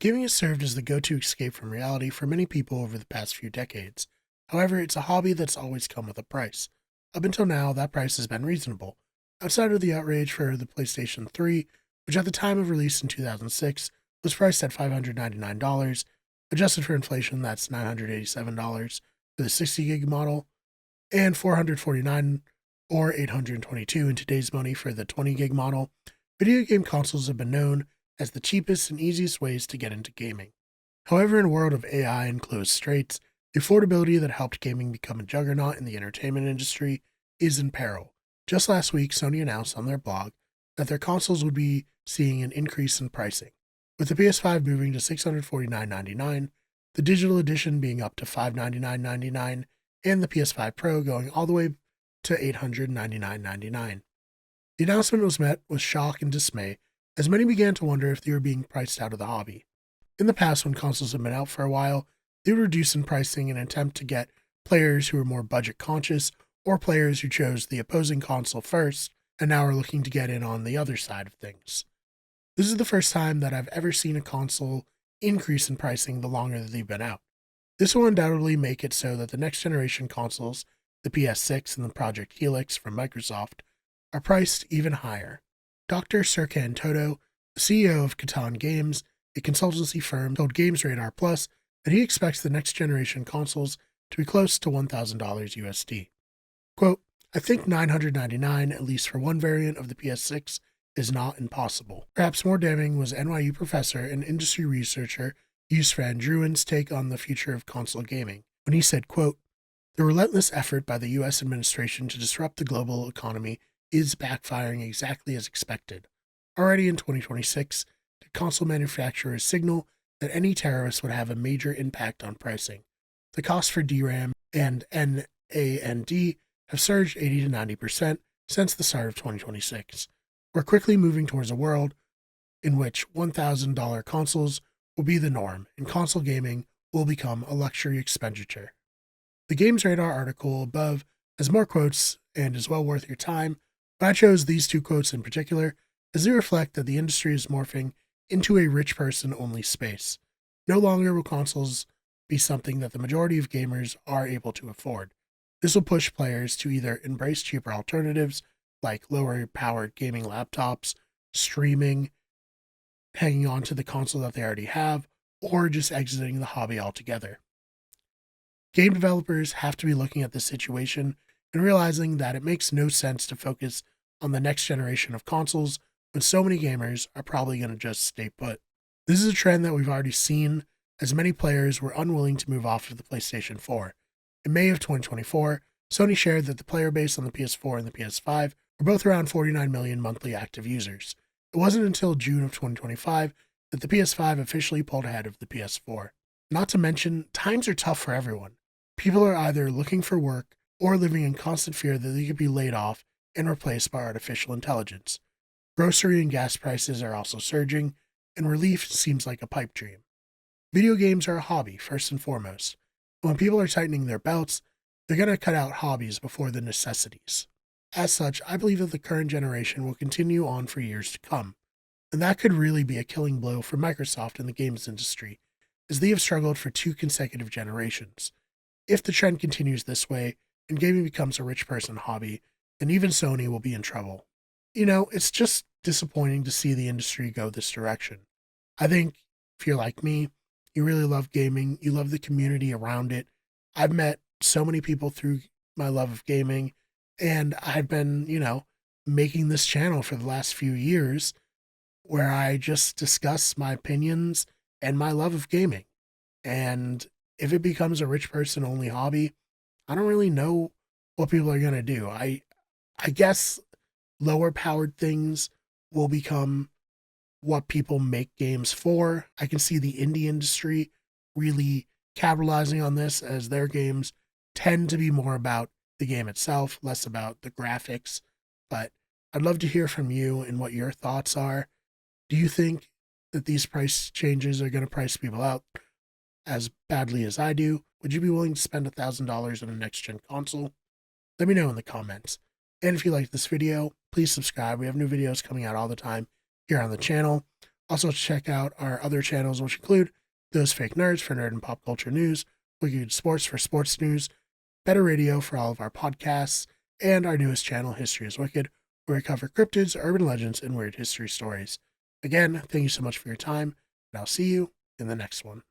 Gaming has served as the go-to escape from reality for many people over the past few decades. However, it's a hobby that's always come with a price. Up until now, that price has been reasonable. Outside of the outrage for the PlayStation 3, which at the time of release in 2006 was priced at $599, adjusted for inflation, that's $987 for the 60 gig model, and $449 or $822 in today's money for the 20 gig model. Video game consoles have been known as the cheapest and easiest ways to get into gaming. However, in a world of AI and closed straits, the affordability that helped gaming become a juggernaut in the entertainment industry is in peril. Just last week, Sony announced on their blog that their consoles would be seeing an increase in pricing, with the PS5 moving to $649.99, the digital edition being up to $599.99, and the PS5 Pro going all the way to $899.99. The announcement was met with shock and dismay as many began to wonder if they were being priced out of the hobby. In the past, when consoles have been out for a while, they would reduce in pricing in an attempt to get players who were more budget conscious or players who chose the opposing console first and now are looking to get in on the other side of things. This is the first time that I've ever seen a console increase in pricing the longer that they've been out. This will undoubtedly make it so that the next generation consoles, the PS6 and the Project Helix from Microsoft, are priced even higher. Dr. Serkan Toto, the CEO of Catan Games, a consultancy firm, told GamesRadar Plus that he expects the next generation consoles to be close to $1,000 USD. Quote, I think $999, at least for one variant of the PS6, is not impossible. Perhaps more damning was NYU professor and industry researcher Yus Van Druen's take on the future of console gaming, when he said, quote, the relentless effort by the U.S. administration to disrupt the global economy is backfiring exactly as expected. Already in 2026, the console manufacturers signal that any tariffs would have a major impact on pricing. The costs for DRAM and NAND have surged 80 to 90% since the start of 2026. We're quickly moving towards a world in which $1,000 consoles will be the norm, and console gaming will become a luxury expenditure. The GamesRadar article above has more quotes and is well worth your time, but I chose these two quotes in particular as they reflect that the industry is morphing into a rich person only space. No longer will consoles be something that the majority of gamers are able to afford. This will push players to either embrace cheaper alternatives like lower powered gaming laptops, streaming, hanging on to the console that they already have, or just exiting the hobby altogether. Game developers have to be looking at this situation and realizing that it makes no sense to focus on the next generation of consoles when so many gamers are probably going to just stay put. This is a trend that we've already seen, as many players were unwilling to move off of the PlayStation 4. In May of 2024, Sony shared that the player base on the PS4 and the PS5 were both around 49 million monthly active users. It wasn't until June of 2025 that the PS5 officially pulled ahead of the PS4. Not to mention, times are tough for everyone. People are either looking for work or living in constant fear that they could be laid off and replaced by artificial intelligence. Grocery and gas prices are also surging, and relief seems like a pipe dream. Video games are a hobby, first and foremost. When people are tightening their belts, they're going to cut out hobbies before the necessities. As such, I believe that the current generation will continue on for years to come, and that could really be a killing blow for Microsoft and the games industry, as they have struggled for 2 consecutive generations. If the trend continues this way, and gaming becomes a rich person hobby, then even Sony will be in trouble. It's just disappointing to see the industry go this direction. I think if you're like me, you really love gaming, you love the community around it. I've met so many people through my love of gaming, and I've been, making this channel for the last few years where I just discuss my opinions and my love of gaming. And if it becomes a rich person only hobby, I don't really know what people are going to do. I guess lower powered things will become what people make games for. I can see the indie industry really capitalizing on this, as their games tend to be more about the game itself, less about the graphics. But I'd love to hear from you and what your thoughts are. Do you think that these price changes are going to price people out as badly as I do? Would you be willing to spend $1,000 on a next-gen console? Let me know in the comments. And if you liked this video, please subscribe. We have new videos coming out all the time here on the channel. Also, check out our other channels, which include Those Fake Nerds for nerd and pop culture news, Wicked Sports for sports news, Better Radio for all of our podcasts, and our newest channel, History is Wicked, where we cover cryptids, urban legends, and weird history stories. Again, thank you so much for your time, and I'll see you in the next one.